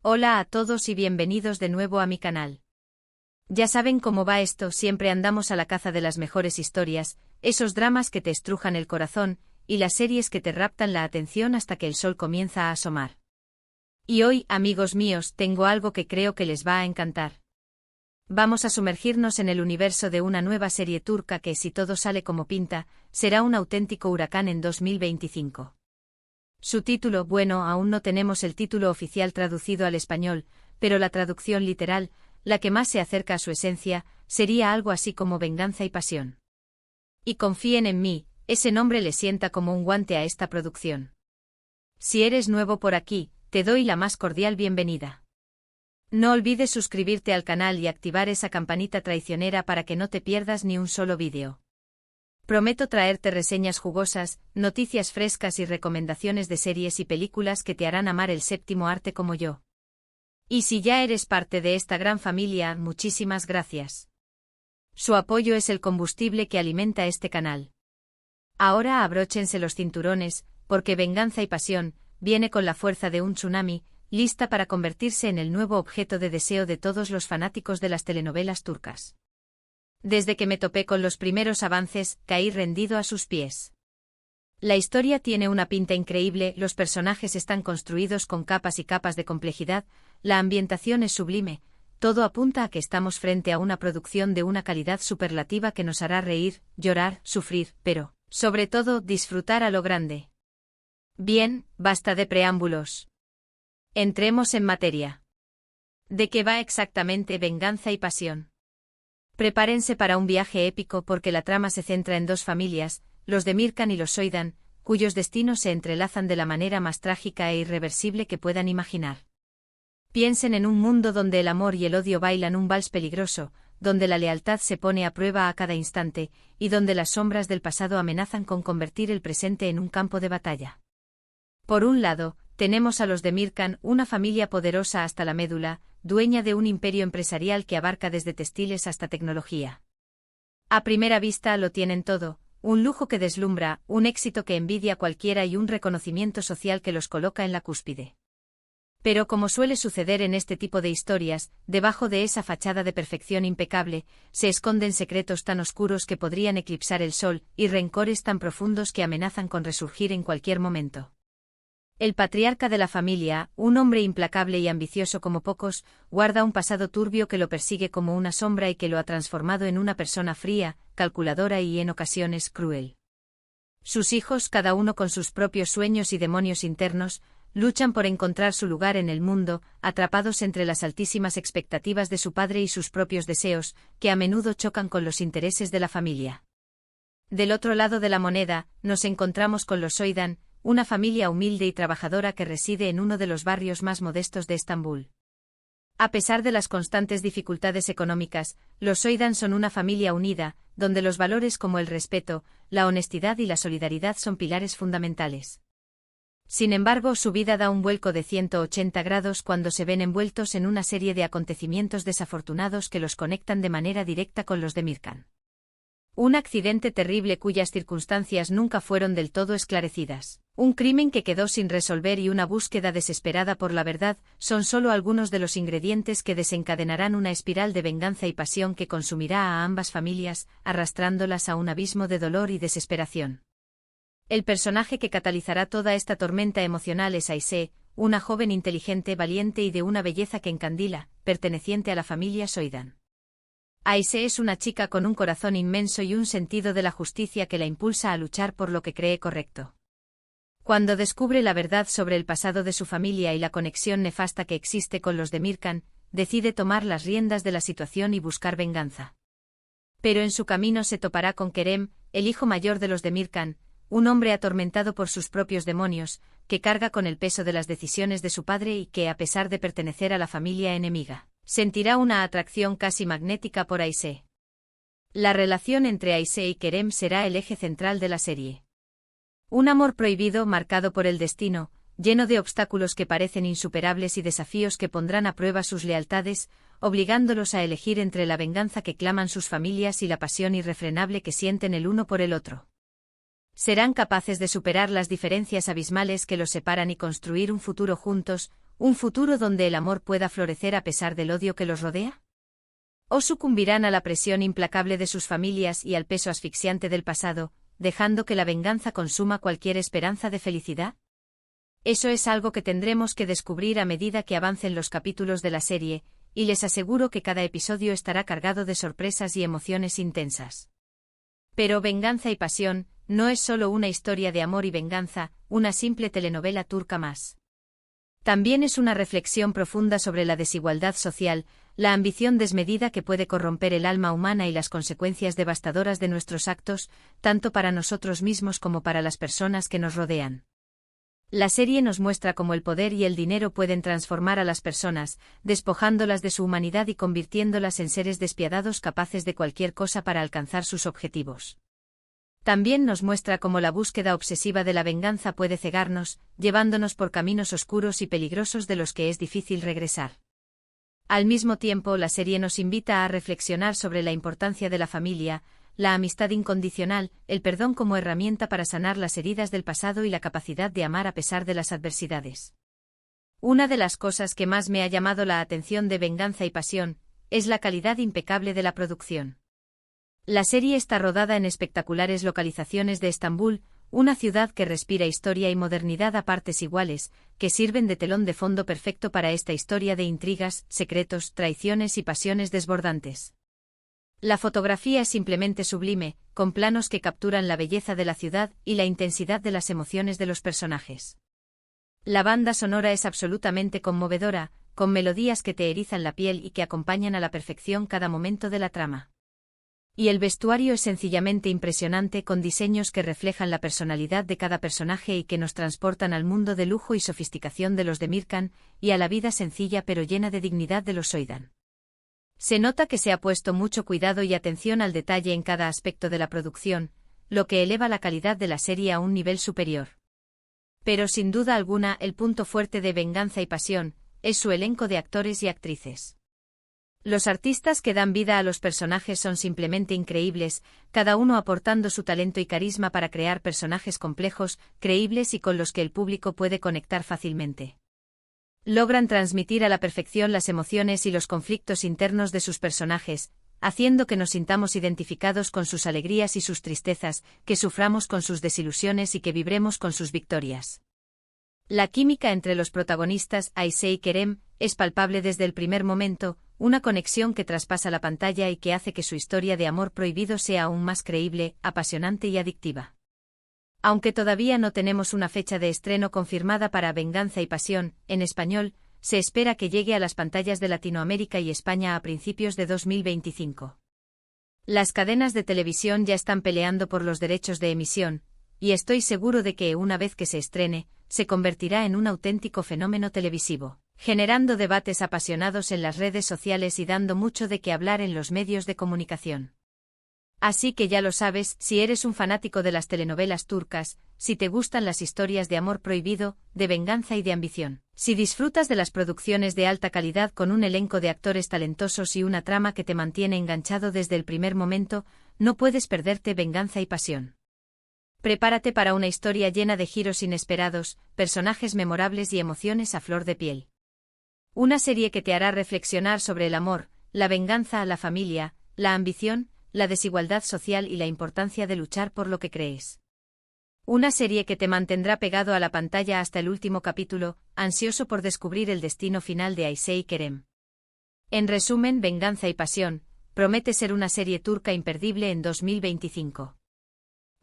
Hola a todos y bienvenidos de nuevo a mi canal. Ya saben cómo va esto, siempre andamos a la caza de las mejores historias, esos dramas que te estrujan el corazón, y las series que te raptan la atención hasta que el sol comienza a asomar. Y hoy, amigos míos, tengo algo que creo que les va a encantar. Vamos a sumergirnos en el universo de una nueva serie turca que, si todo sale como pinta, será un auténtico huracán en 2025. Su título, bueno, aún no tenemos el título oficial traducido al español, pero la traducción literal, la que más se acerca a su esencia, sería algo así como Venganza y Pasión. Y confíen en mí, ese nombre le sienta como un guante a esta producción. Si eres nuevo por aquí, te doy la más cordial bienvenida. No olvides suscribirte al canal y activar esa campanita traicionera para que no te pierdas ni un solo vídeo. Prometo traerte reseñas jugosas, noticias frescas y recomendaciones de series y películas que te harán amar el séptimo arte como yo. Y si ya eres parte de esta gran familia, muchísimas gracias. Su apoyo es el combustible que alimenta este canal. Ahora abróchense los cinturones, porque Venganza y Pasión viene con la fuerza de un tsunami, lista para convertirse en el nuevo objeto de deseo de todos los fanáticos de las telenovelas turcas. Desde que me topé con los primeros avances, caí rendido a sus pies. La historia tiene una pinta increíble, los personajes están construidos con capas y capas de complejidad, la ambientación es sublime, todo apunta a que estamos frente a una producción de una calidad superlativa que nos hará reír, llorar, sufrir, pero, sobre todo, disfrutar a lo grande. Bien, basta de preámbulos. Entremos en materia. ¿De qué va exactamente Venganza y Pasión? Prepárense para un viaje épico porque la trama se centra en dos familias, los Demirkan y los Soydan, cuyos destinos se entrelazan de la manera más trágica e irreversible que puedan imaginar. Piensen en un mundo donde el amor y el odio bailan un vals peligroso, donde la lealtad se pone a prueba a cada instante, y donde las sombras del pasado amenazan con convertir el presente en un campo de batalla. Por un lado, tenemos a los Demirkan, una familia poderosa hasta la médula, dueña de un imperio empresarial que abarca desde textiles hasta tecnología. A primera vista lo tienen todo, un lujo que deslumbra, un éxito que envidia cualquiera y un reconocimiento social que los coloca en la cúspide. Pero como suele suceder en este tipo de historias, debajo de esa fachada de perfección impecable, se esconden secretos tan oscuros que podrían eclipsar el sol, y rencores tan profundos que amenazan con resurgir en cualquier momento. El patriarca de la familia, un hombre implacable y ambicioso como pocos, guarda un pasado turbio que lo persigue como una sombra y que lo ha transformado en una persona fría, calculadora y en ocasiones cruel. Sus hijos, cada uno con sus propios sueños y demonios internos, luchan por encontrar su lugar en el mundo, atrapados entre las altísimas expectativas de su padre y sus propios deseos, que a menudo chocan con los intereses de la familia. Del otro lado de la moneda, nos encontramos con los Soydan, una familia humilde y trabajadora que reside en uno de los barrios más modestos de Estambul. A pesar de las constantes dificultades económicas, los Soydan son una familia unida, donde los valores como el respeto, la honestidad y la solidaridad son pilares fundamentales. Sin embargo, su vida da un vuelco de 180 grados cuando se ven envueltos en una serie de acontecimientos desafortunados que los conectan de manera directa con los Demirkan. Un accidente terrible cuyas circunstancias nunca fueron del todo esclarecidas, un crimen que quedó sin resolver y una búsqueda desesperada por la verdad, son solo algunos de los ingredientes que desencadenarán una espiral de venganza y pasión que consumirá a ambas familias, arrastrándolas a un abismo de dolor y desesperación. El personaje que catalizará toda esta tormenta emocional es Aysé, una joven inteligente, valiente y de una belleza que encandila, perteneciente a la familia Soydan. Aysé es una chica con un corazón inmenso y un sentido de la justicia que la impulsa a luchar por lo que cree correcto. Cuando descubre la verdad sobre el pasado de su familia y la conexión nefasta que existe con los Demirkan, decide tomar las riendas de la situación y buscar venganza. Pero en su camino se topará con Kerem, el hijo mayor de los Demirkan, un hombre atormentado por sus propios demonios, que carga con el peso de las decisiones de su padre y que, a pesar de pertenecer a la familia enemiga, sentirá una atracción casi magnética por Aysé. La relación entre Aysé y Kerem será el eje central de la serie. Un amor prohibido marcado por el destino, lleno de obstáculos que parecen insuperables y desafíos que pondrán a prueba sus lealtades, obligándolos a elegir entre la venganza que claman sus familias y la pasión irrefrenable que sienten el uno por el otro. ¿Serán capaces de superar las diferencias abismales que los separan y construir un futuro juntos, un futuro donde el amor pueda florecer a pesar del odio que los rodea? ¿O sucumbirán a la presión implacable de sus familias y al peso asfixiante del pasado, dejando que la venganza consuma cualquier esperanza de felicidad? Eso es algo que tendremos que descubrir a medida que avancen los capítulos de la serie, y les aseguro que cada episodio estará cargado de sorpresas y emociones intensas. Pero Venganza y Pasión no es solo una historia de amor y venganza, una simple telenovela turca más. También es una reflexión profunda sobre la desigualdad social, la ambición desmedida que puede corromper el alma humana y las consecuencias devastadoras de nuestros actos, tanto para nosotros mismos como para las personas que nos rodean. La serie nos muestra cómo el poder y el dinero pueden transformar a las personas, despojándolas de su humanidad y convirtiéndolas en seres despiadados capaces de cualquier cosa para alcanzar sus objetivos. También nos muestra cómo la búsqueda obsesiva de la venganza puede cegarnos, llevándonos por caminos oscuros y peligrosos de los que es difícil regresar. Al mismo tiempo, la serie nos invita a reflexionar sobre la importancia de la familia, la amistad incondicional, el perdón como herramienta para sanar las heridas del pasado y la capacidad de amar a pesar de las adversidades. Una de las cosas que más me ha llamado la atención de Venganza y Pasión es la calidad impecable de la producción. La serie está rodada en espectaculares localizaciones de Estambul, una ciudad que respira historia y modernidad a partes iguales, que sirven de telón de fondo perfecto para esta historia de intrigas, secretos, traiciones y pasiones desbordantes. La fotografía es simplemente sublime, con planos que capturan la belleza de la ciudad y la intensidad de las emociones de los personajes. La banda sonora es absolutamente conmovedora, con melodías que te erizan la piel y que acompañan a la perfección cada momento de la trama. Y el vestuario es sencillamente impresionante, con diseños que reflejan la personalidad de cada personaje y que nos transportan al mundo de lujo y sofisticación de los Demirkan, y a la vida sencilla pero llena de dignidad de los Soydan. Se nota que se ha puesto mucho cuidado y atención al detalle en cada aspecto de la producción, lo que eleva la calidad de la serie a un nivel superior. Pero sin duda alguna, el punto fuerte de Venganza y Pasión es su elenco de actores y actrices. Los artistas que dan vida a los personajes son simplemente increíbles, cada uno aportando su talento y carisma para crear personajes complejos, creíbles y con los que el público puede conectar fácilmente. Logran transmitir a la perfección las emociones y los conflictos internos de sus personajes, haciendo que nos sintamos identificados con sus alegrías y sus tristezas, que suframos con sus desilusiones y que vibremos con sus victorias. La química entre los protagonistas, Ayse y Kerem, es palpable desde el primer momento, una conexión que traspasa la pantalla y que hace que su historia de amor prohibido sea aún más creíble, apasionante y adictiva. Aunque todavía no tenemos una fecha de estreno confirmada para Venganza y Pasión, en español, se espera que llegue a las pantallas de Latinoamérica y España a principios de 2025. Las cadenas de televisión ya están peleando por los derechos de emisión, y estoy seguro de que una vez que se estrene, se convertirá en un auténtico fenómeno televisivo, generando debates apasionados en las redes sociales y dando mucho de qué hablar en los medios de comunicación. Así que ya lo sabes, si eres un fanático de las telenovelas turcas, si te gustan las historias de amor prohibido, de venganza y de ambición, si disfrutas de las producciones de alta calidad con un elenco de actores talentosos y una trama que te mantiene enganchado desde el primer momento, no puedes perderte Venganza y Pasión. Prepárate para una historia llena de giros inesperados, personajes memorables y emociones a flor de piel. Una serie que te hará reflexionar sobre el amor, la venganza, la familia, la ambición, la desigualdad social y la importancia de luchar por lo que crees. Una serie que te mantendrá pegado a la pantalla hasta el último capítulo, ansioso por descubrir el destino final de Ayse y Kerem. En resumen, Venganza y Pasión promete ser una serie turca imperdible en 2025.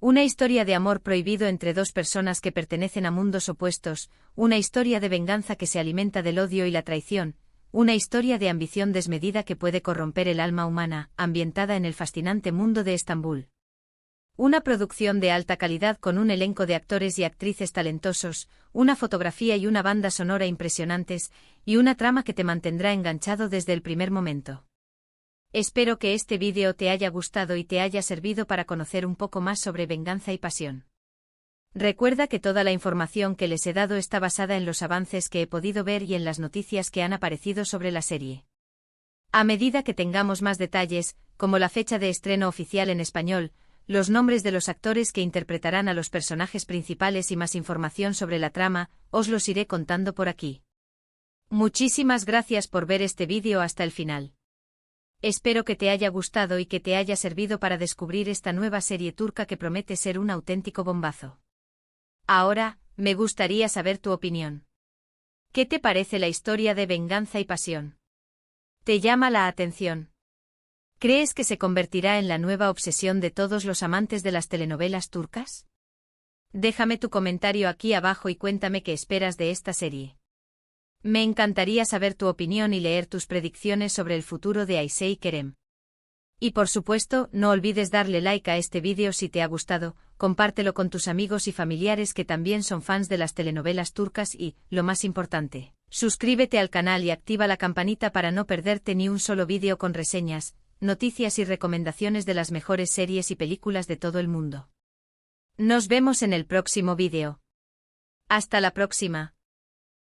Una historia de amor prohibido entre dos personas que pertenecen a mundos opuestos, una historia de venganza que se alimenta del odio y la traición, una historia de ambición desmedida que puede corromper el alma humana, ambientada en el fascinante mundo de Estambul. Una producción de alta calidad con un elenco de actores y actrices talentosos, una fotografía y una banda sonora impresionantes, y una trama que te mantendrá enganchado desde el primer momento. Espero que este vídeo te haya gustado y te haya servido para conocer un poco más sobre Venganza y Pasión. Recuerda que toda la información que les he dado está basada en los avances que he podido ver y en las noticias que han aparecido sobre la serie. A medida que tengamos más detalles, como la fecha de estreno oficial en español, los nombres de los actores que interpretarán a los personajes principales y más información sobre la trama, os los iré contando por aquí. Muchísimas gracias por ver este vídeo hasta el final. Espero que te haya gustado y que te haya servido para descubrir esta nueva serie turca que promete ser un auténtico bombazo. Ahora, me gustaría saber tu opinión. ¿Qué te parece la historia de Venganza y Pasión? ¿Te llama la atención? ¿Crees que se convertirá en la nueva obsesión de todos los amantes de las telenovelas turcas? Déjame tu comentario aquí abajo y cuéntame qué esperas de esta serie. Me encantaría saber tu opinión y leer tus predicciones sobre el futuro de Ayşe y Kerem. Y por supuesto, no olvides darle like a este vídeo si te ha gustado, compártelo con tus amigos y familiares que también son fans de las telenovelas turcas y, lo más importante, suscríbete al canal y activa la campanita para no perderte ni un solo vídeo con reseñas, noticias y recomendaciones de las mejores series y películas de todo el mundo. Nos vemos en el próximo vídeo. Hasta la próxima.